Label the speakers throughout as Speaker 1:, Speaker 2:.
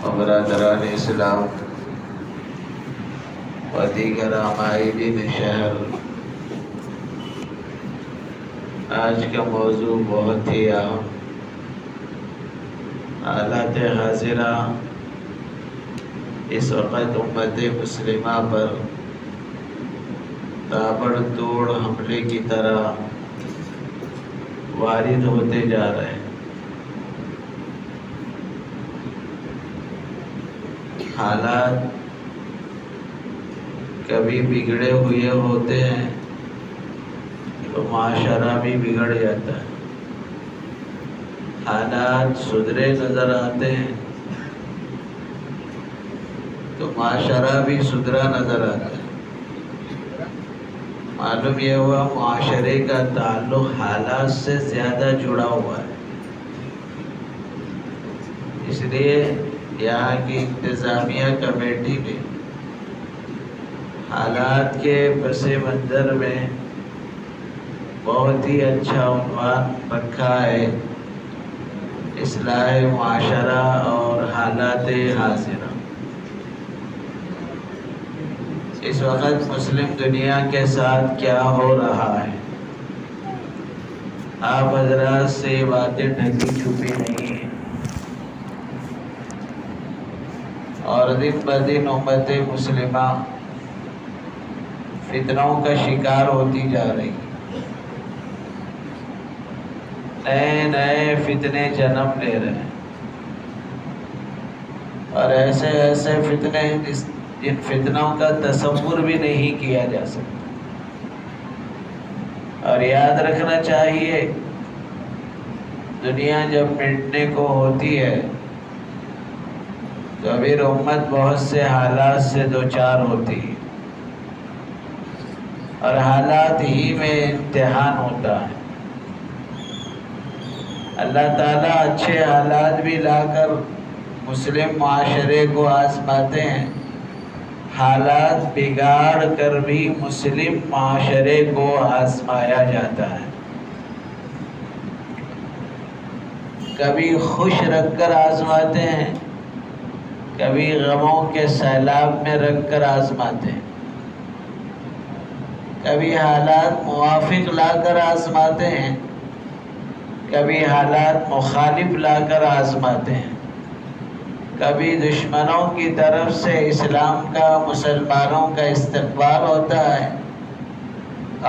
Speaker 1: و برادران اسلام و دیگر عقائدین شہر، آج کا موضوع بہت ہی اہم، حالات حاضرہ اس وقت امت مسلمہ پر تابڑ توڑ حملے کی طرح وارد ہوتے جا رہے ہیں۔ حالات کبھی بگڑے ہوئے ہوتے ہیں تو معاشرہ بھی بگڑ جاتا ہے، حالات سدھرے نظر آتے ہیں تو معاشرہ بھی سدھرا نظر آتا ہے۔ معلوم یہ ہوا معاشرے کا تعلق حالات سے زیادہ جڑا ہوا ہے، اس لیے یہاں کی انتظامیہ کمیٹی نے حالات کے پس منظر میں بہت ہی اچھا عنوان رکھا ہے، اصلاح معاشرہ اور حالات حاضرہ۔ اس وقت مسلم دنیا کے ساتھ کیا ہو رہا ہے، آپ حضرات سے یہ باتیں ڈھکی چھپی نہیں ہیں، اور دن بدن امت مسلمہ فتنوں کا شکار ہوتی جا رہی ہے۔ نئے نئے فتنے جنم لے رہے ہیں، اور ایسے ایسے فتنے جن فتنوں کا تصور بھی نہیں کیا جا سکتا۔ اور یاد رکھنا چاہیے، دنیا جب مٹنے کو ہوتی ہے تو پھر امت بہت سے حالات سے دوچار ہوتی ہے، اور حالات ہی میں امتحان ہوتا ہے۔ اللہ تعالیٰ اچھے حالات بھی لا کر مسلم معاشرے کو آزماتے ہیں، حالات بگاڑ کر بھی مسلم معاشرے کو آزمایا جاتا ہے۔ کبھی خوش رکھ کر آزماتے ہیں، کبھی غموں کے سیلاب میں رکھ کر آزماتے ہیں، کبھی حالات موافق لا کر آزماتے ہیں، کبھی حالات مخالف لا کر آزماتے ہیں، کبھی دشمنوں کی طرف سے اسلام کا، مسلمانوں کا استقبال ہوتا ہے،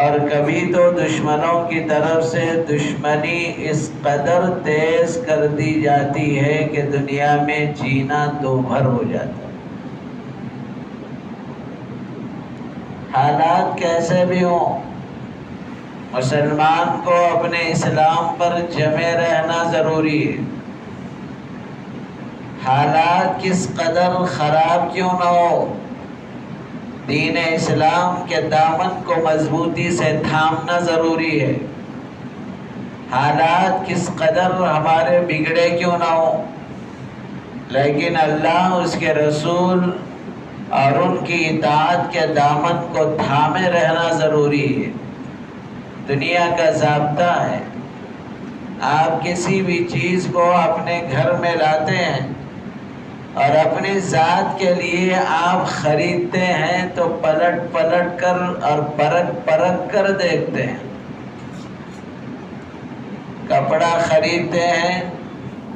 Speaker 1: اور کبھی تو دشمنوں کی طرف سے دشمنی اس قدر تیز کر دی جاتی ہے کہ دنیا میں جینا دوبھر ہو جاتا ہے۔ حالات کیسے بھی ہوں، مسلمان کو اپنے اسلام پر جمے رہنا ضروری ہے۔ حالات کس قدر خراب کیوں نہ ہو، دین اسلام کے دامن کو مضبوطی سے تھامنا ضروری ہے۔ حالات کس قدر ہمارے بگڑے کیوں نہ ہو، لیکن اللہ، اس کے رسول اور ان کی اطاعت کے دامن کو تھامے رہنا ضروری ہے۔ دنیا کا ضابطہ ہے، آپ کسی بھی چیز کو اپنے گھر میں لاتے ہیں اور اپنی ذات کے لیے آپ خریدتے ہیں تو پلٹ پلٹ کر اور پرکھ پرکھ کر دیکھتے ہیں۔ کپڑا خریدتے ہیں،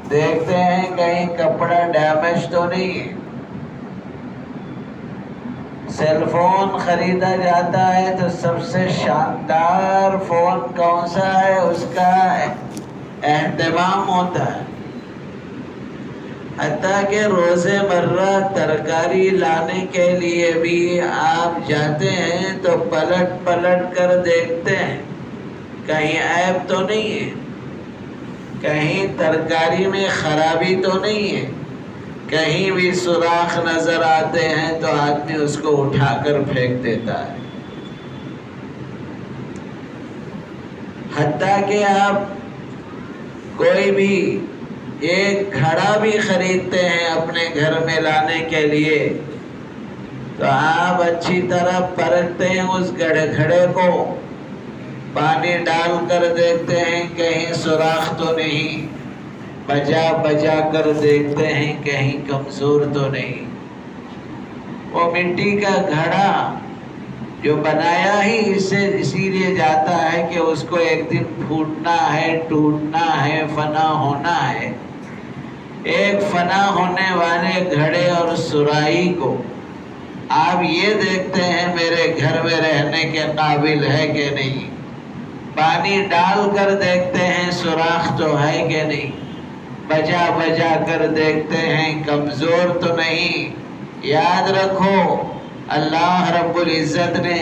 Speaker 1: دیکھتے ہیں کہیں کپڑا ڈیمیج تو نہیں ہے۔ سیل فون خریدا جاتا ہے تو سب سے شاندار فون کون سا ہے، اس کا اہتمام ہوتا ہے۔ حتیٰ کہ روزے مرہ ترکاری لانے کے لیے بھی آپ جاتے ہیں تو پلٹ پلٹ کر دیکھتے ہیں کہیں عیب تو نہیں ہے، کہیں ترکاری میں خرابی تو نہیں ہے، کہیں بھی سوراخ نظر آتے ہیں تو آدمی اس کو اٹھا کر پھینک دیتا ہے۔ حتیٰ کہ آپ کوئی بھی ایک گھڑا بھی خریدتے ہیں اپنے گھر میں لانے کے لیے تو آپ اچھی طرح پرکھتے ہیں اس گھڑے کو، پانی ڈال کر دیکھتے ہیں کہیں سوراخ تو نہیں، بجا بجا کر دیکھتے ہیں کہیں کمزور تو نہیں۔ وہ مٹی کا گھڑا جو بنایا ہی اسی لیے جاتا ہے کہ اس کو ایک دن پھوٹنا ہے، ٹوٹنا ہے، فنا ہونا ہے۔ ایک فنا ہونے والے گھڑے اور سراہی کو آپ یہ دیکھتے ہیں میرے گھر میں رہنے کے قابل ہے کہ نہیں، پانی ڈال کر دیکھتے ہیں سوراخ تو ہے کہ نہیں، بجا بجا کر دیکھتے ہیں کمزور تو نہیں۔ یاد رکھو اللہ رب العزت نے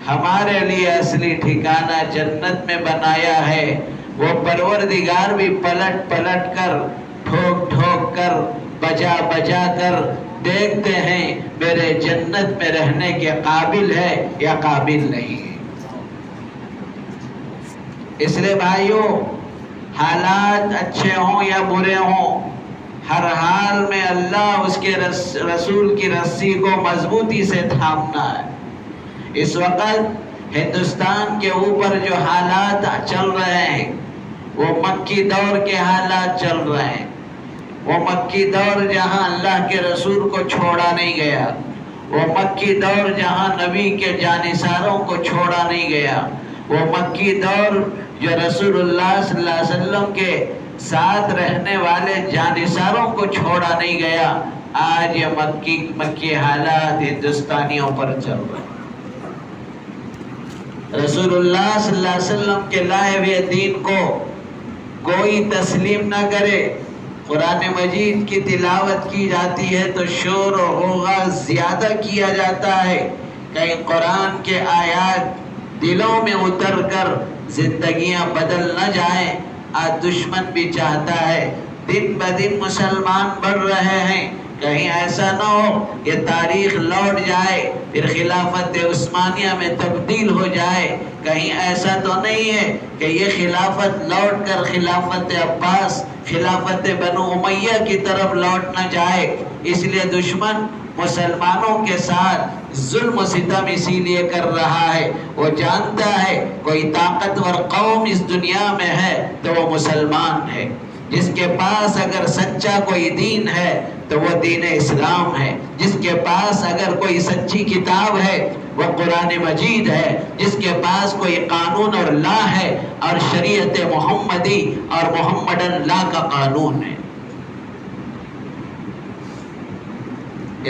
Speaker 1: ہمارے لیے اصلی ٹھکانہ جنت میں بنایا ہے۔ وہ پروردگار بھی پلٹ پلٹ کر، ٹھوک ٹھوک کر، بجا بجا کر دیکھتے ہیں میرے جنت میں رہنے کے قابل ہے یا قابل نہیں ہے۔ اس لیے بھائیوں، حالات اچھے ہوں یا برے ہوں، ہر حال میں اللہ اس کے رسول کی رسی کو مضبوطی سے تھامنا ہے۔ اس وقت ہندوستان کے اوپر جو حالات چل رہے ہیں وہ مکی دور کے حالات چل رہے ہیں۔ وہ مکی دور جہاں اللہ کے رسول کو چھوڑا نہیں گیا، وہ مکی دور جہاں نبی کے جانثاروں کو چھوڑا نہیں گیا، وہ مکی دور جو رسول اللہ صلی اللہ علیہ وسلم کے ساتھ رہنے والے جانثاروں کو چھوڑا نہیں گیا۔ آج یہ مکی حالات ہندوستانیوں پر چل رہے ہیں۔ رسول اللہ صلی اللہ علیہ وسلم کے لائے ہوئے دین کو کوئی تسلیم نہ کرے۔ قرآن مجید کی تلاوت کی جاتی ہے تو شور و غوغا زیادہ کیا جاتا ہے، کہیں قرآن کے آیات دلوں میں اتر کر زندگیاں بدل نہ جائیں۔ آج دشمن بھی چاہتا ہے، دن بدن مسلمان بڑھ رہے ہیں، کہیں ایسا نہ ہو یہ تاریخ لوٹ جائے پھر خلافت عثمانیہ میں تبدیل ہو جائے، کہیں ایسا تو نہیں ہے کہ یہ خلافت لوٹ کر خلافت عباس، خلافت بنو امیہ کی طرف لوٹ نہ جائے۔ اس لیے دشمن مسلمانوں کے ساتھ ظلم و ستم اسی لیے کر رہا ہے۔ وہ جانتا ہے کوئی طاقتور قوم اس دنیا میں ہے تو وہ مسلمان ہے، جس کے پاس اگر سچا کوئی دین ہے تو وہ دین اسلام ہے، جس کے پاس اگر کوئی سچی کتاب ہے وہ قرآن مجید ہے، جس کے پاس کوئی قانون اور لا ہے اور شریعت محمدی اور محمدن لا کا قانون ہے۔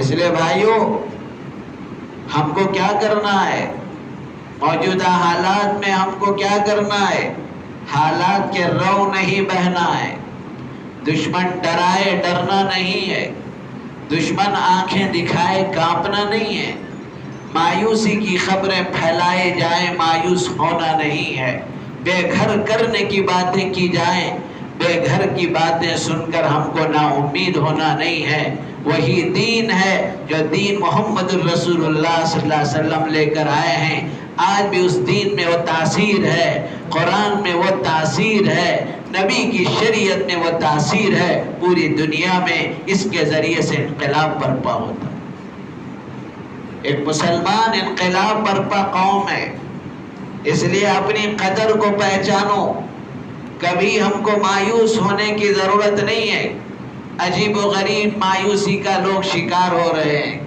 Speaker 1: اس لیے بھائیوں، ہم کو کیا کرنا ہے؟ موجودہ حالات میں ہم کو کیا کرنا ہے؟ حالات کے رو نہیں بہنا ہے۔ دشمن ڈرائے ڈرنا نہیں ہے، دشمن آنکھیں دکھائے کانپنا نہیں ہے، مایوسی کی خبریں پھیلائے جائیں مایوس ہونا نہیں ہے، بے گھر کرنے کی باتیں کی جائیں، بے گھر کی باتیں سن کر ہم کو نا امید ہونا نہیں ہے۔ وہی دین ہے جو دین محمد الرسول اللہ صلی اللہ علیہ وسلم لے کر آئے ہیں۔ آج بھی اس دین میں وہ تاثیر ہے، قرآن میں وہ تاثیر ہے، نبی کی شریعت میں وہ تاثیر ہے۔ پوری دنیا میں اس کے ذریعے سے انقلاب برپا ہوتا ہے۔ ایک مسلمان انقلاب برپا قوم ہے، اس لیے اپنی قدر کو پہچانو۔ کبھی ہم کو مایوس ہونے کی ضرورت نہیں ہے۔ عجیب و غریب مایوسی کا لوگ شکار ہو رہے ہیں۔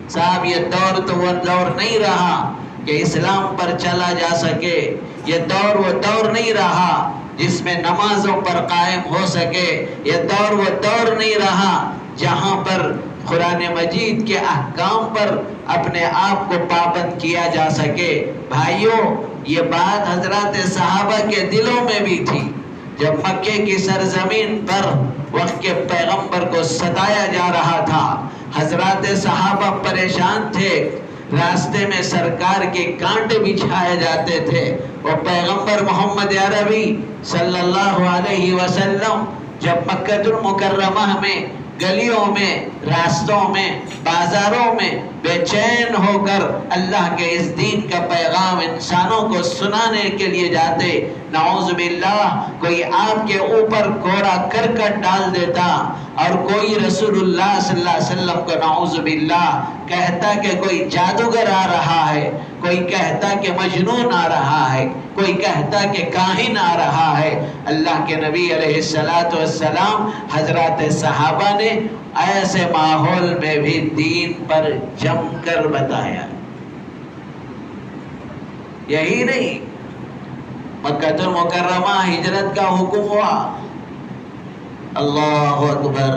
Speaker 1: صاحب یہ دور تو وہ دور نہیں رہا کہ اسلام پر چلا جا سکے، یہ دور وہ دور نہیں رہا جس میں نمازوں پر قائم ہو سکے، یہ دور وہ دور نہیں رہا جہاں پر قرآن مجید کے احکام پر اپنے آپ کو پابند کیا جا سکے۔ بھائیوں، یہ بات حضرات صحابہ کے دلوں میں بھی تھی۔ جب مکے کی سرزمین پر وقت کے پیغمبر کو ستایا جا رہا تھا، حضرات صحابہ پریشان تھے، راستے میں سرکار کے کانٹے بچھائے جاتے تھے۔ وہ پیغمبر محمد عربی صلی اللہ علیہ وسلم جب مکہ المکرمہ میں گلیوں میں، راستوں میں، بازاروں میں بے چین ہو کر اللہ کے اس دین کا پیغام انسانوں کو سنانے کے لیے جاتے، نعوذ باللہ کوئی آپ کے اوپر کوڑا کرکٹ ڈال دیتا اور کوئی رسول اللہ صلی اللہ علیہ وسلم کو نعوذ باللہ کہتا کہ کوئی جادوگر آ رہا ہے، کوئی کہتا کہ مجنون آ رہا ہے، کوئی کہتا کہ کاہن آ رہا ہے۔ اللہ کے نبی علیہ السلام حضرات صحابہ نے ایسے ماحول میں بھی دین پر جم کر بتایا۔ یہی نہیں، مکہ المکرمہ ہجرت کا حکم ہوا، اللہ اکبر،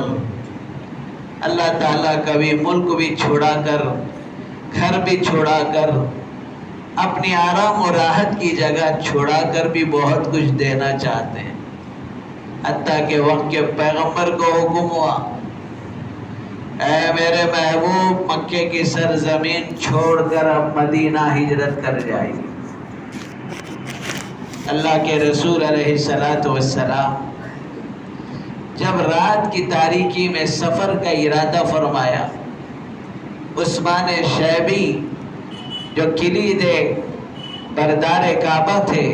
Speaker 1: اللہ تعالیٰ کبھی ملک بھی چھوڑا کر، گھر بھی چھوڑا کر، اپنی آرام و راحت کی جگہ چھوڑا کر بھی بہت کچھ دینا چاہتے ہیں۔ حتیٰ کہ وقت کے پیغمبر کو حکم ہوا، اے میرے محبوب مکے کی سرزمین چھوڑ کر اب مدینہ ہجرت کر جائیے۔ اللہ کے رسول علیہ السلام جب رات کی تاریکی میں سفر کا ارادہ فرمایا، عثمان شیبی جو کلید بردار کعبہ تھے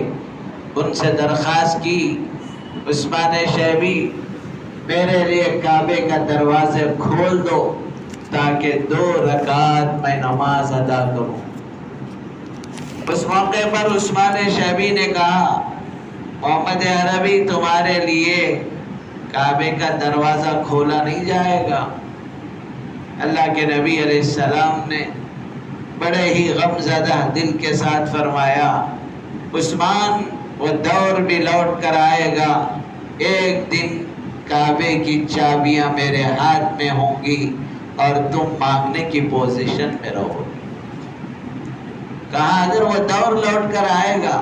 Speaker 1: ان سے درخواست کی، عثمان شیبی میرے لیے کعبے کا دروازے کھول دو تاکہ 2 رکعت میں نماز ادا کروں۔ اس موقع پر عثمان شیبی نے کہا، محمد عربی تمہارے لیے کعبے کا دروازہ کھولا نہیں جائے گا۔ اللہ کے نبی علیہ السلام نے بڑے ہی غمزدہ دل کے ساتھ فرمایا، عثمان وہ دور بھی لوٹ کر آئے گا، ایک دن کعبے کی چابیاں میرے ہاتھ میں ہوں گی اور تم مانگنے کی پوزیشن میں رہو۔ کہا اگر وہ دور لوٹ کر آئے گا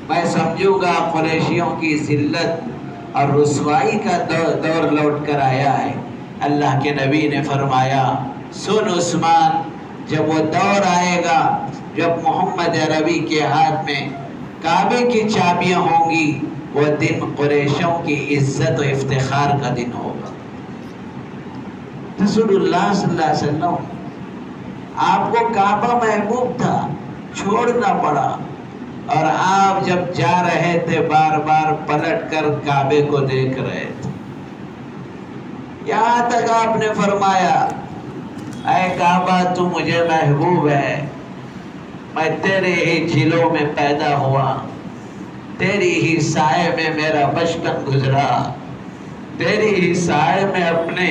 Speaker 1: میں سمجھوں گا قریشیوں کی ذلت اور رسوائی کا دور لوٹ کر آیا ہے۔ اللہ کے نبی نے فرمایا، سن عثمان، جب وہ دور آئے گا جب محمد عربی کے ہاتھ میں کعبے کی چابیاں ہوں گی، وہ دن قریشوں کی عزت و افتخار کا دن ہوگا۔ رسول اللہ صلی اللہ علیہ وسلم آپ کو کعبہ محبوب تھا، چھوڑنا پڑا، اور آپ جب جا رہے تھے بار بار پلٹ کر کعبے کو دیکھ رہے تھے۔ یہاں تک آپ نے فرمایا، اے کعبہ تو مجھے محبوب ہے، میں تیرے ہی جھیلوں میں پیدا ہوا، تیری ہی سائے میں میرا بچپن گزرا، تیری ہی سائے میں اپنے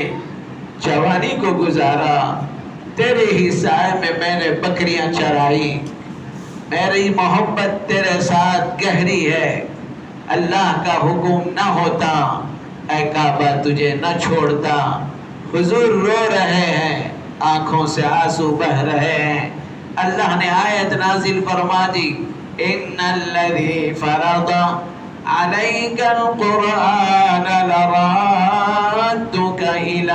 Speaker 1: جوانی کو گزارا، تیرے ہی سائے میں میں نے بکریاں چرائی، میری محبت تیرے ساتھ گہری ہے۔ اللہ کا حکم نہ ہوتا اے کعبہ تجھے نہ چھوڑتا۔ حضور رو رہے ہیں، آنکھوں سے آنسو بہ رہے ہیں۔ اللہ نے آیت نازل فرما دی، ان الذی فرض علیک القرآن لرادک الی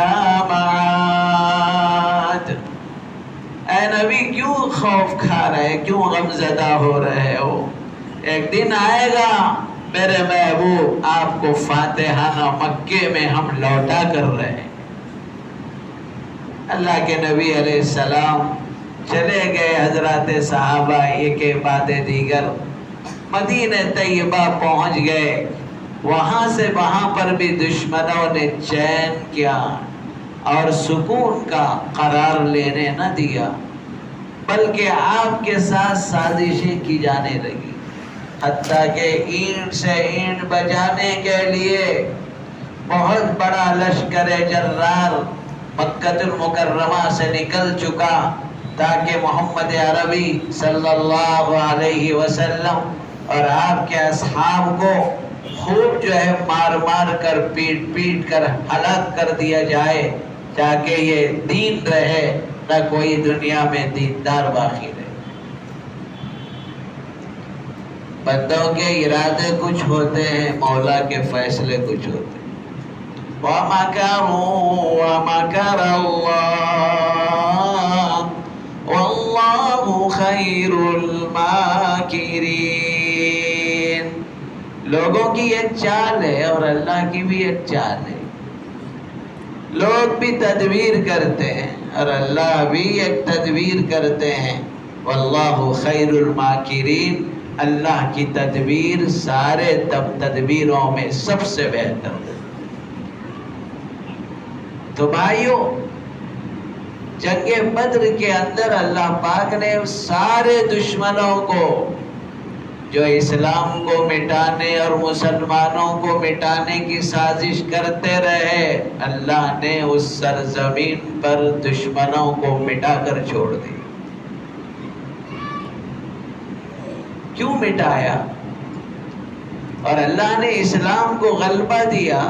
Speaker 1: معاد۔ اے نبی کیوں خوف کھا رہے، کیوں غمزدہ ہو رہے ہو؟ ایک دن آئے گا میرے محبوب آپ کو فاتحانہ مکے میں ہم لوٹا کر رہے ہیں۔ اللہ کے نبی علیہ السلام چلے گئے، حضرات صحابہ ایک بعد دیگر مدینہ طیبہ پہنچ گئے۔ وہاں سے وہاں پر بھی دشمنوں نے چین کیا اور سکون کا قرار لینے نہ دیا، بلکہ آپ کے ساتھ سازشیں کی جانے لگی، حتیٰ کہ اینٹ سے اینٹ بجانے کے لیے بہت بڑا لشکر جرار مکہ المکرمہ سے نکل چکا، تاکہ محمد عربی صلی اللہ علیہ وسلم اور آپ کے اصحاب کو خوب جو ہے مار مار کر پیٹ پیٹ کر ہلاک کر دیا جائے، تاکہ یہ دین رہے، نہ کوئی دنیا میں دیندار باقی رہے۔ بندوں کے ارادے کچھ ہوتے ہیں، مولا کے فیصلے کچھ ہوتے ہیں۔ وَمَكَرُوا وَمَكَرَ اللَّهُ وَاللَّهُ خَيْرُ الْمَاكِرِينَ۔ لوگوں کی ایک چال ہے اور اللہ کی بھی ایک چال ہے۔ لوگ بھی تدبیر کرتے ہیں اور اللہ بھی ایک تدبیر کرتے ہیں. واللہ خیر الماکرین، اللہ کی تدبیر سارے تدبیروں میں سب سے بہتر ہے. تو بھائیو، جنگ بدر کے اندر اللہ پاک نے سارے دشمنوں کو جو اسلام کو مٹانے اور مسلمانوں کو مٹانے کی سازش کرتے رہے، اللہ نے اس سرزمین پر دشمنوں کو مٹا کر چھوڑ دی. کیوں مٹایا؟ اور اللہ نے اسلام کو غلبہ دیا،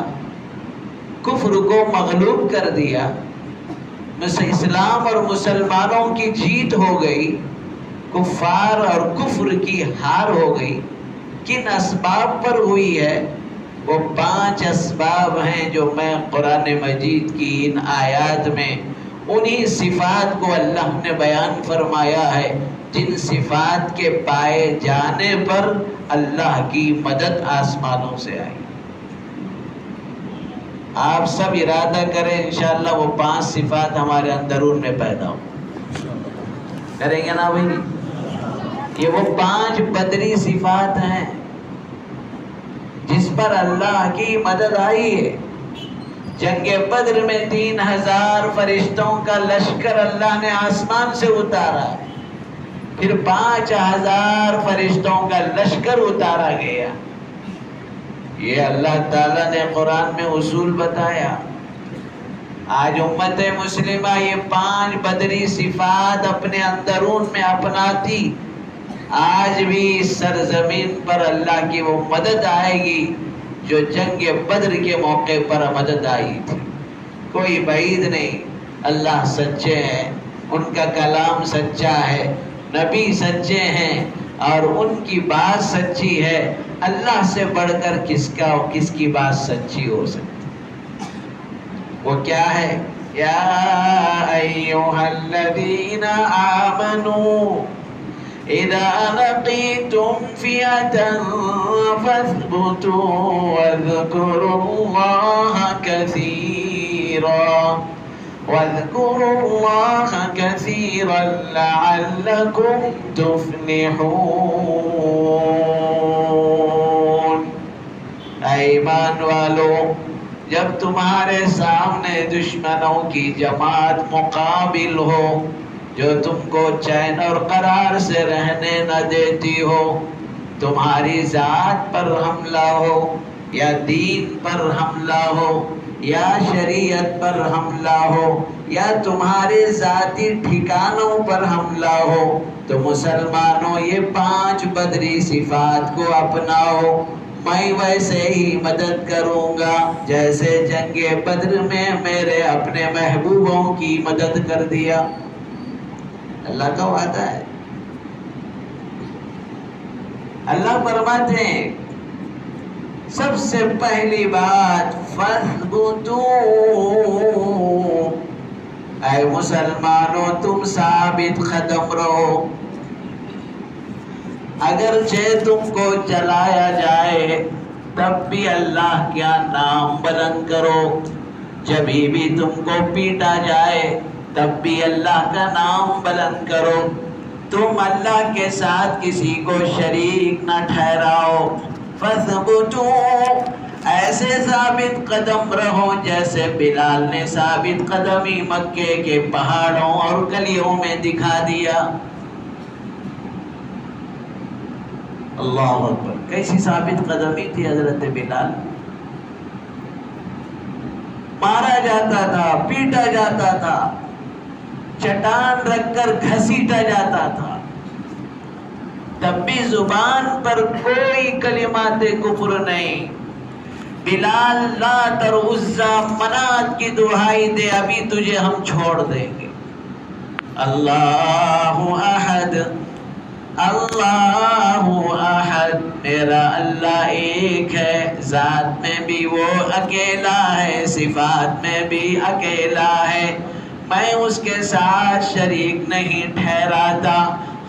Speaker 1: کفر کو مغلوب کر دیا، اسلام اور مسلمانوں کی جیت ہو گئی، کفار اور کفر کی ہار ہو گئی. کن اسباب پر ہوئی ہے؟ وہ 5 اسباب ہیں جو میں قرآن مجید کی ان آیات میں انہی صفات کو اللہ نے بیان فرمایا ہے جن صفات کے پائے جانے پر اللہ کی مدد آسمانوں سے آئی. آپ سب ارادہ کریں انشاءاللہ وہ 5 صفات ہمارے اندرون میں پیدا ہو. کریں گے نا بھائی؟ یہ وہ 5 بدری صفات ہیں جس پر اللہ کی مدد آئی ہے. جنگ بدر میں 3000 فرشتوں کا لشکر اللہ نے آسمان سے اتارا، پھر 5000 فرشتوں کا لشکر اتارا گیا. یہ اللہ تعالیٰ نے قرآن میں اصول بتایا. آج امت مسلمہ یہ 5 بدری صفات اپنے اندرون میں اپناتی، آج بھی اس سرزمین پر اللہ کی وہ مدد آئے گی جو جنگ بدر کے موقع پر مدد آئی تھی. کوئی بعید نہیں، اللہ سچے ہیں، ان کا کلام سچا ہے، نبی سچے ہیں اور ان کی بات سچی ہے. اللہ سے بڑھ کر کس کی بات سچی ہو سکتی؟ وہ کیا ہے؟ یا ایھا الذین آمنوا اذا لقیتم فئة فاثبتوا واذکروا اللہ کثیرا لعلکم تفلحون. اے ایمان والو، جب تمہارے سامنے دشمنوں کی جماعت مقابل ہو جو تم کو چین اور قرار سے رہنے نہ دیتی ہو، تمہاری ذات پر حملہ ہو یا دین پر حملہ ہو یا شریعت پر حملہ ہو یا تمہارے ذاتی ٹھکانوں پر حملہ ہو، تو مسلمانوں یہ 5 بدری صفات کو اپناؤ. میں ویسے ہی مدد کروں گا جیسے جنگ بدر میں میرے اپنے محبوبوں کی مدد کر دیا. اللہ کا وعدہ ہے. اللہ فرماتے ہیں سب سے پہلی بات فَاثْبُتُوا، اے مسلمانوں تم ثابت قدم رہو. اگرچہ تم کو جلایا جائے تب بھی اللہ کا نام بلند کرو، جبھی بھی تم کو پیٹا جائے تب بھی اللہ کا نام بلند کرو. تم اللہ کے ساتھ کسی کو شریک نہ ٹھہراؤ. فَاثْبُتُوا، ایسے ثابت قدم رہو جیسے بلال نے ثابت قدمی مکے کے پہاڑوں اور گلیوں میں دکھا دیا. اللہ اکبر، کیسی ثابت قدمی تھی حضرت بلال. مارا جاتا تھا، پیٹا جاتا تھا، چٹان رکھ کر گھسیٹا جاتا تھا، تب بھی زبان پر کوئی کلمات کفر نہیں. بلال لات اور عزا منات کی دہائی دے، ابھی تجھے ہم چھوڑ دیں گے. اللہ احد، اللہ احد، میرا اللہ ایک ہے، ذات میں بھی وہ اکیلا ہے، صفات میں بھی اکیلا ہے، میں اس کے ساتھ شریک نہیں ٹھہراتا.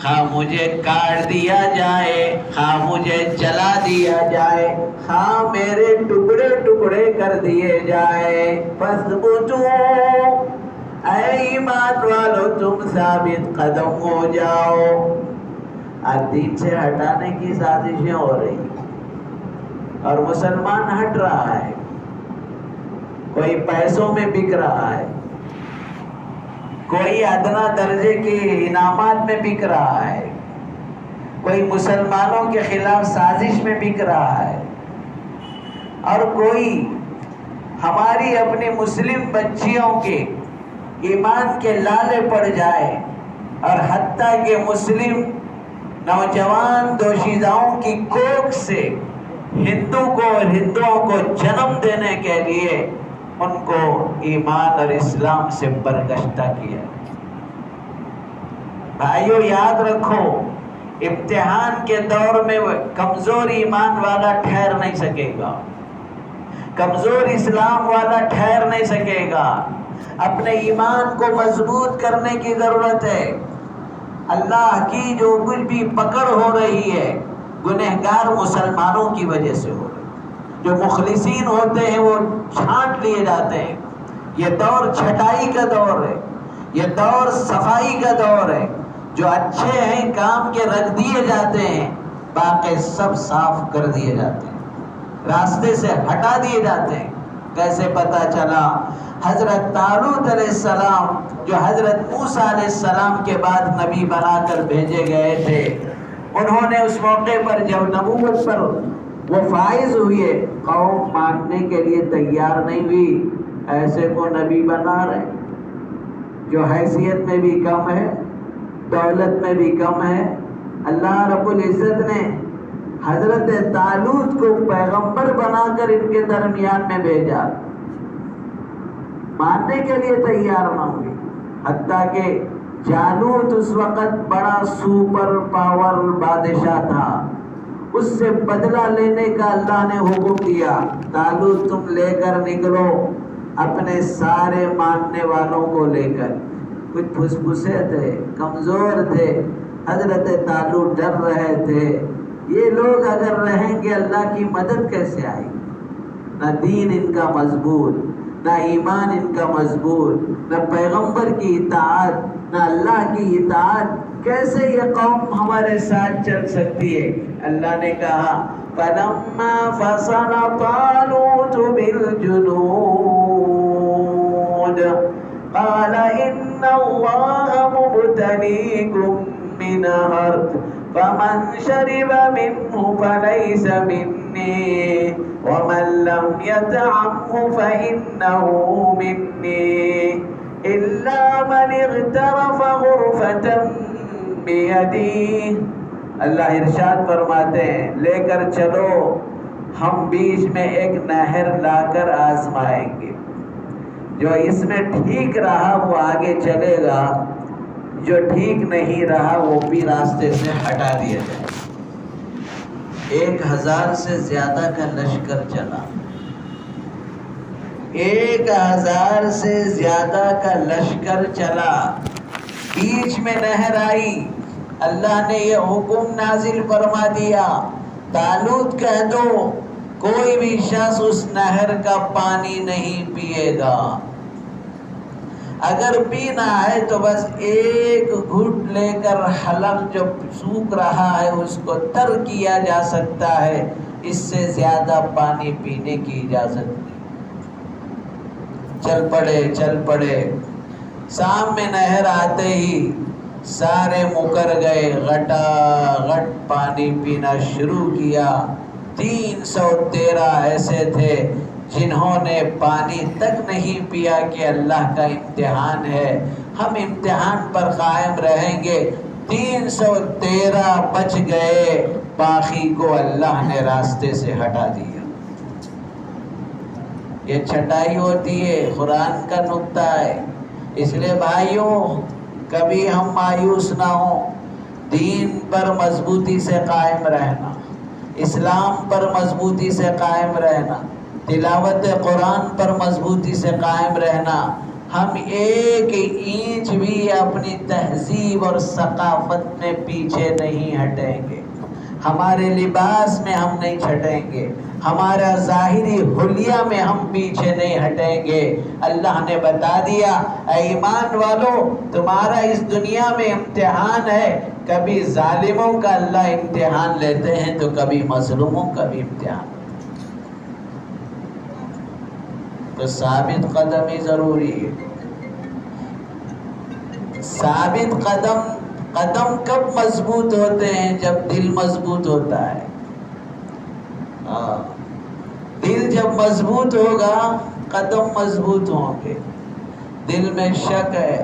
Speaker 1: خواہ مجھے کاٹ دیا جائے، خواہ مجھے جلا دیا جائے، خواہ میرے ٹکڑے ٹکڑے کر دیے جائے، فَاثْبُتُوا، اے ایمان والو تم ثابت قدم ہو جاؤ۔ آج دین سے ہٹانے کی سازشیں ہو رہی اور مسلمان ہٹ رہا ہے، کوئی پیسوں میں بک رہا ہے، کوئی ادنا درجے کے انعامات میں بک رہا ہے، کوئی مسلمانوں کے خلاف سازش میں بک رہا ہے، اور کوئی ہماری اپنی مسلم بچیوں کے ایمان کے لالے پڑ جائے، اور حتیٰ کہ مسلم نوجوان دوشیزاؤں کی کوکھ سے ہندوؤں کو جنم دینے کے لیے ان کو ایمان اور اسلام سے برگشتہ کیا۔ بھائیو یاد رکھو، امتحان کے دور میں کمزور ایمان والا ٹھہر نہیں سکے گا، کمزور اسلام والا ٹھہر نہیں سکے گا۔ اپنے ایمان کو مضبوط کرنے کی ضرورت ہے۔ اللہ کی جو کچھ بھی پکڑ ہو رہی ہے گنہگار مسلمانوں کی وجہ سے ہو رہی ہے، جو مخلصین ہوتے ہیں وہ چھانٹ لیے جاتے ہیں۔ یہ دور چھٹائی کا دور ہے، یہ دور صفائی کا دور ہے، جو اچھے ہیں کام کے رکھ دیے جاتے ہیں، باقی سب صاف کر دیے جاتے ہیں، راستے سے ہٹا دیے جاتے ہیں۔ کیسے پتا چلا؟ حضرت طالوت علیہ السلام جو حضرت موسیٰ علیہ السلام کے بعد نبی بنا کر بھیجے گئے تھے، انہوں نے اس موقع پر جب نبوت پر وہ فائز ہوئے، قوم ماننے کے لیے تیار نہیں ہوئی۔ ایسے کو نبی بنا رہے جو حیثیت میں بھی کم ہے، دولت میں بھی کم ہے۔ اللہ رب العزت نے حضرت طالوت کو پیغمبر بنا کر ان کے درمیان میں بھیجا، ماننے کے لیے تیار نہ ہوئی، حتیٰ کہ جالوت اس وقت بڑا سپر پاور بادشاہ تھا، اس سے بدلہ لینے کا اللہ نے حکم دیا، طالوت تم لے کر نکلو اپنے سارے ماننے والوں کو لے کر۔ کچھ پھسپھسے تھے، کمزور تھے، حضرت طالوت ڈر رہے تھے، یہ لوگ اگر رہیں گے اللہ کی مدد کیسے آئے گی؟ نہ دین ان کا مضبوط، نہ ایمان ان کا مضبوط، نہ پیغمبر کی اطاعت، نہ اللہ کی اطاعت، کیسے یہ قوم ہمارے ساتھ چل سکتی ہے؟ اللہ نے کہا فَلَمَّا فَصَلَ طَالُوتُ بِالْجُنُودِ قَالَ إِنَّ اللَّهَ مُبْتَلِيكُم بِنَهَرٍ فَمَن شَرِبَ مِنْهُ فَلَيْسَ مِنِّي وَمَن لَّمْ يَطْعَمْهُ فَإِنَّهُ مِنِّي إِلَّا مَنِ اغْتَرَفَ غُرْفَةً بِيَدِهِ۔ اللہ ارشاد فرماتے ہیں لے کر چلو، ہم بیچ میں ایک نہر لا کر آزمائیں گے، جو اس میں ٹھیک رہا وہ آگے چلے گا، جو ٹھیک نہیں رہا وہ بھی راستے سے ہٹا دیا جائے۔ 1000 سے زیادہ کا لشکر چلا، 1000 سے زیادہ کا لشکر چلا، بیچ میں نہر آئی، اللہ نے یہ حکم نازل فرما دیا طالوت کہہ دو کوئی بھی شخص اس نہر کا پانی نہیں پیے گا، اگر پینا ہے تو بس ایک گھٹ لے کر حلق جو سوکھ رہا ہے اس کو تر کیا جا سکتا ہے، اس سے زیادہ پانی پینے کی اجازت نہیں۔ چل پڑے، شام میں نہر آتے ہی سارے مکر گئے، غٹا غٹ پانی پینا شروع کیا۔ 313 ایسے تھے جنہوں نے پانی تک نہیں پیا کہ اللہ کا امتحان ہے، ہم امتحان پر قائم رہیں گے۔ 313 بچ گئے، باقی کو اللہ نے راستے سے ہٹا دیا۔ یہ چھٹائی ہوتی ہے، قرآن کا نقطہ ہے۔ اس لیے بھائیوں کبھی ہم مایوس نہ ہوں، دین پر مضبوطی سے قائم رہنا، اسلام پر مضبوطی سے قائم رہنا، تلاوت قرآن پر مضبوطی سے قائم رہنا، ہم ایک اینچ بھی اپنی تہذیب اور ثقافت میں پیچھے نہیں ہٹیں گے، ہمارے لباس میں ہم نہیں چھٹیں گے، ہمارا ظاہری حلیہ میں ہم پیچھے نہیں ہٹیں گے۔ اللہ نے بتا دیا اے ایمان والو، تمہارا اس دنیا میں امتحان ہے، کبھی ظالموں کا اللہ امتحان لیتے ہیں تو کبھی مظلوموں کا بھی امتحان، تو ثابت قدمی ضروری ہے۔ ثابت قدم کب مضبوط ہوتے ہیں؟ جب دل مضبوط ہوتا ہے۔ دل جب مضبوط ہوگا قدم مضبوط ہوں گے۔ دل میں شک ہے،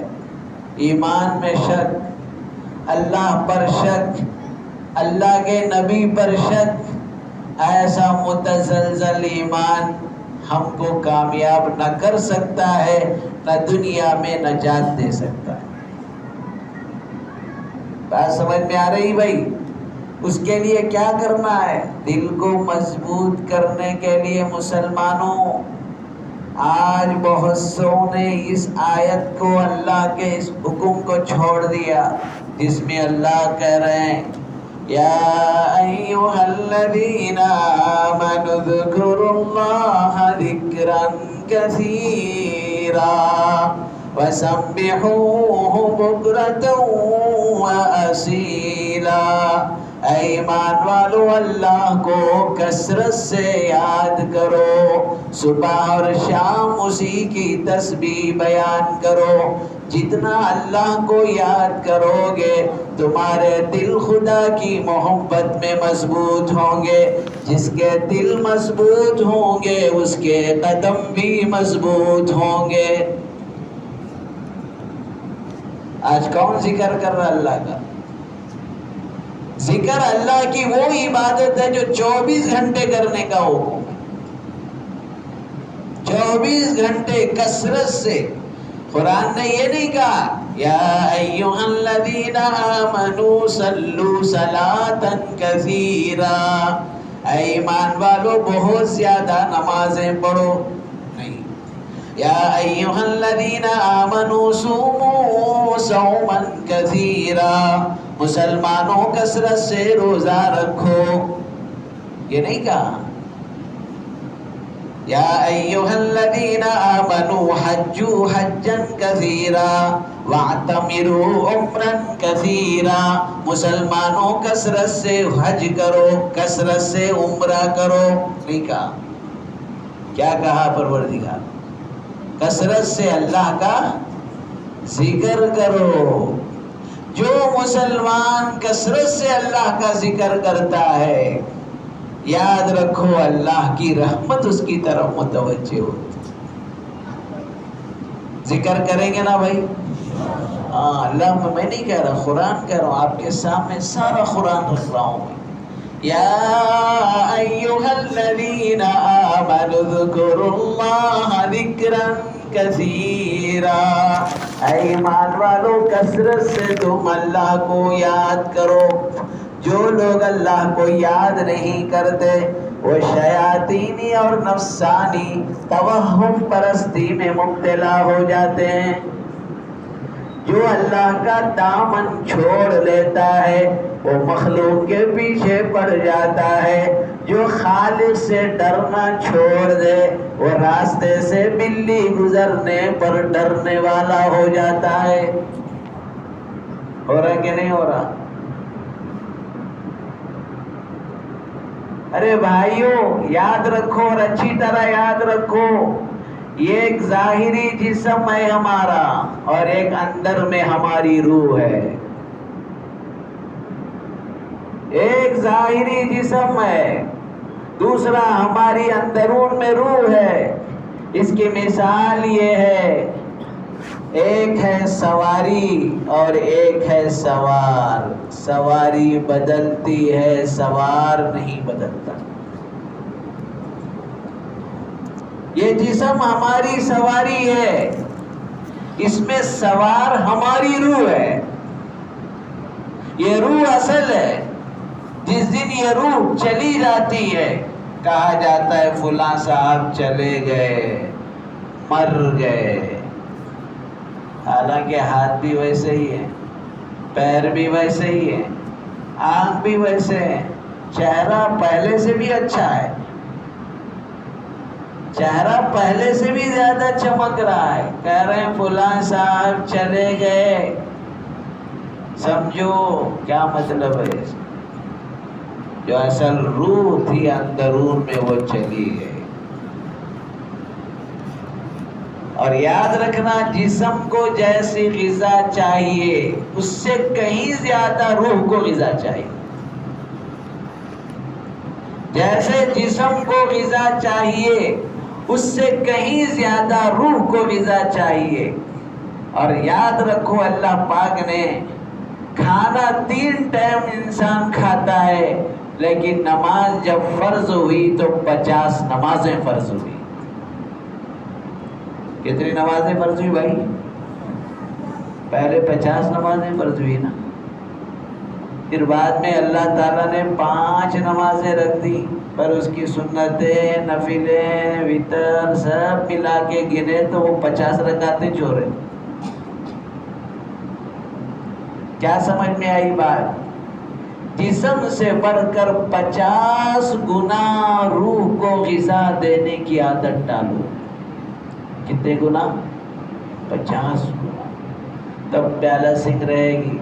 Speaker 1: ایمان میں شک، اللہ پر شک، اللہ کے نبی پر شک، ایسا متزلزل ایمان ہم کو کامیاب نہ کر سکتا ہے، نہ دنیا میں نجات دے سکتا ہے۔ بات سمجھ میں آ رہی بھائی؟ اس کے لیے کیا کرنا ہے؟ دل کو مضبوط کرنے کے لیے مسلمانوں، آج بہت سو نے اس آیت کو، اللہ کے اس حکم کو چھوڑ دیا جس میں اللہ کہہ رہے ہیں یا ایھا الذین آمنوا اذکروا اللہ ذکرا کثیرا وسبحوہ بکرۃ وأصیلا۔ اے ایمان والو، اللہ کو کثرت سے یاد کرو، صبح اور شام اسی کی تسبیح بیان کرو۔ جتنا اللہ کو یاد کرو گے تمہارے دل خدا کی محبت میں مضبوط ہوں گے، جس کے دل مضبوط ہوں گے اس کے قدم بھی مضبوط ہوں گے۔ آج کون ذکر کر رہا اللہ کا؟ ذکر اللہ کی وہ عبادت ہے جو 24 گھنٹے کرنے کا حکم ہے، 24 گھنٹے کثرت سے۔ قرآن نے یہ نہیں کہا یا ایھا الذین آمنوا صلوا صلاۃ کثیرا، اے ایمان والو بہت زیادہ نمازیں پڑھو، نہیں۔ یا ایھا الذین آمنوا صوموا صوما کثیرا، مسلمانوں کثرت سے روزہ رکھو، یہ نہیں کہا۔ یا ایھا الذین آمنوا حجوا حجا کثیرا واعتمروا عمرا کثیرا، مسلمانوں کثرت سے حج کرو، کثرت سے عمرہ کرو، نہیں کہا۔ کیا کہا پروردگار؟ کثرت سے اللہ کا ذکر کرو۔ جو مسلمان کثرت سے اللہ کا ذکر کرتا ہے، یاد رکھو اللہ کی رحمت اس کی طرف متوجہ ہوتی۔ ذکر کریں گے نا بھائی؟ اللہ میں نہیں کہہ رہا، قرآن کہہ رہا ہوں، آپ کے سامنے سارا قرآن رکھ رہا ہوں۔ یا ایھا الذین آمنوا اذکروا اللہ ذکرا کثیرا، اے ایمان والو کثرت سے تم اللہ کو یاد کرو۔ جو لوگ اللہ کو یاد نہیں کرتے وہ شیاطینی اور نفسانی توہم پرستی میں مبتلا ہو جاتے ہیں۔ جو اللہ کا دامن چھوڑ لیتا ہے وہ مخلوق کے پیچھے پڑ جاتا ہے۔ جو خالق سے ڈرنا چھوڑ دے وہ راستے سے بلی گزرنے پر ڈرنے والا ہو جاتا ہے۔ ہو رہا کہ نہیں ہو رہا؟ ارے بھائیوں یاد رکھو اور اچھی طرح یاد رکھو، یہ ایک ظاہری جسم ہے ہمارا اور ایک اندر میں ہماری روح ہے۔ ایک ظاہری جسم ہے، دوسرا ہماری اندرون میں روح ہے۔ اس کی مثال یہ ہے، ایک ہے سواری اور ایک ہے سوار۔ سواری بدلتی ہے، سوار نہیں بدلتا۔ یہ جسم ہماری سواری ہے، اس میں سوار ہماری روح ہے۔ یہ روح اصل ہے۔ جس دن یہ روح چلی جاتی ہے کہا جاتا ہے فلاں صاحب چلے گئے، مر گئے، حالانکہ ہاتھ بھی ویسے ہی ہے، پیر بھی ویسے ہی ہے، آنکھ بھی ویسے ہے، چہرہ پہلے سے بھی اچھا ہے، چہرہ پہلے سے بھی زیادہ چمک رہا ہے. کہہ رہے ہیں فلاں صاحب چلے گئے، سمجھو کیا مطلب ہے اس کا؟ جو اصل روح تھی اندرون میں وہ چلی گئی. اور یاد رکھنا، جسم کو جیسی غذا چاہیے اس سے کہیں زیادہ روح کو غذا چاہیے. جیسے جسم کو غذا چاہیے اس سے کہیں زیادہ روح کو غذا چاہیے. اور یاد رکھو اللہ پاک نے کھانا 3 ٹائم انسان کھاتا ہے، لیکن نماز جب فرض ہوئی تو 50 نمازیں فرض ہوئی. کتنی نمازیں فرض ہوئی بھائی؟ پہلے 50 نمازیں فرض ہوئی نا، پھر بعد میں اللہ تعالیٰ نے 5 نمازیں رکھ دی، پر اس کی سنتیں، نفلیں، وتر سب ملا کے گنے تو وہ 50 رکعتیں چھوڑے. کیا سمجھ میں آئی بات؟ جسم سے بڑھ کر 50 گنا روح کو غذا دینے کی عادت ڈالو. کتنے گنا؟ 50 گنا. تب بیلنسنگ رہے گی،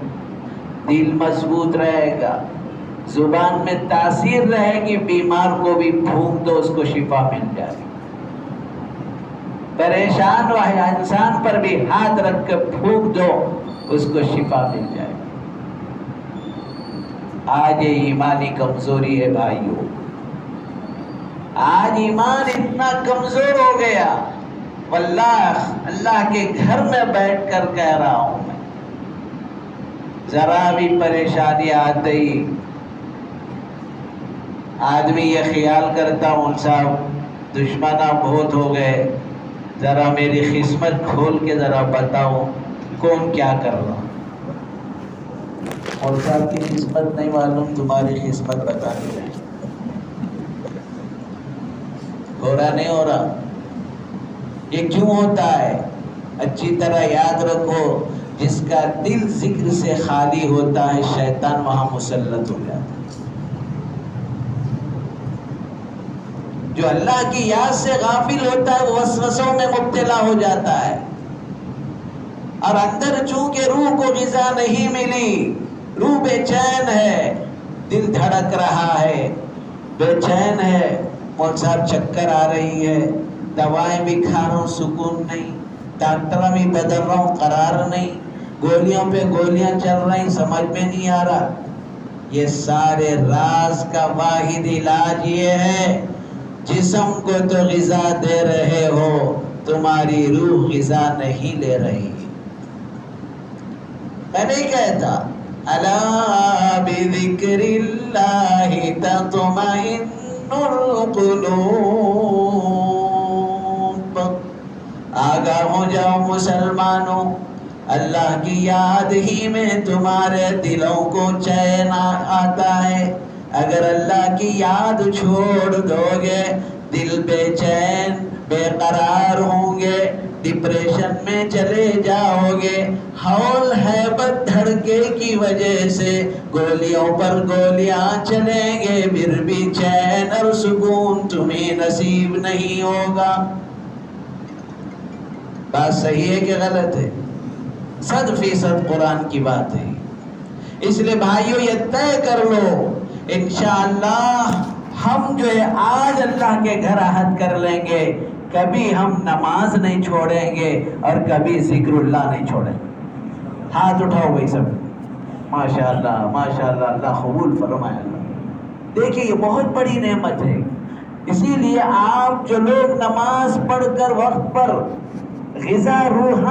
Speaker 1: دل مضبوط رہے گا، زبان میں تاثیر رہے گی. بیمار کو بھی پھونک دو اس کو شفا مل جائے گی. پریشان انسان پر بھی ہاتھ رکھ کر پھونک دو اس کو شفا مل جائے گی. آج یہ ایمانی کمزوری ہے بھائیوں، آج ایمان اتنا کمزور ہو گیا. واللہ اللہ کے گھر میں بیٹھ کر کہہ رہا ہوں میں، ذرا بھی پریشانی آتے ہی آدمی یہ خیال کرتا ہوں صاحب دشمناں بہت ہو گئے، ذرا میری قسمت کھول کے ذرا بتاؤ کون کیا کر رہا. اور صاحب کی قسمت نہیں معلوم، تمہاری قسمت بتا دے. ہو رہا نہیں ہو رہا؟ یہ کیوں ہوتا ہے؟ اچھی طرح یاد رکھو، جس کا دل ذکر سے خالی ہوتا ہے شیطان وہاں مسلط ہو جاتا ہے. جو اللہ کی یاد سے غافل ہوتا ہے وہ وسوسوں میں مبتلا ہو جاتا ہے. اور اندر چونکہ روح کو غذا نہیں ملی، روح بے چین ہے، دل دھڑک رہا ہے، بے چین ہے. مول صاحب چکر آ رہی ہے، دوائیں بھی کھا رہا ہوں سکون نہیں، ڈاکٹر بھی بدل رہا ہوں قرار نہیں، گولیوں پہ گولیاں چل رہی سمجھ میں نہیں آ رہا. یہ سارے راز کا واحد علاج یہ ہے، جسم کو تو غذا دے رہے ہو، تمہاری روح غذا نہیں لے رہی. میں نہیں کہتا الا بذکر اللہ تطمئن القلوب. آگاہ ہو جاؤ مسلمانوں، اللہ کی یاد ہی میں تمہارے دلوں کو چین آتا ہے. اگر اللہ کی یاد چھوڑ دو گے دل بے چین بے قرار ہوں گے، ڈپریشن میں چلے جاؤ گے. ہول ہیبت دھڑکے کی وجہ سے گولیوں پر گولیاں چلیں گے، پھر بھی چین اور سکون تمہیں نصیب نہیں ہوگا. بات صحیح ہے کہ غلط ہے؟ 100% قرآن کی بات ہے. اس لیے بھائیو یہ طے کر لو، انشاءاللہ ہم جو ہے آج اللہ کے گھر عہد کر لیں گے، کبھی ہم نماز نہیں چھوڑیں گے اور کبھی ذکر اللہ نہیں چھوڑیں گے. ہاتھ اٹھاؤ بھائی سب. ماشاءاللہ ماشاءاللہ، اللہ قبول فرمائے. دیکھیے یہ بہت بڑی نعمت ہے. اسی لیے آپ جو لوگ نماز پڑھ کر وقت پر غذا روح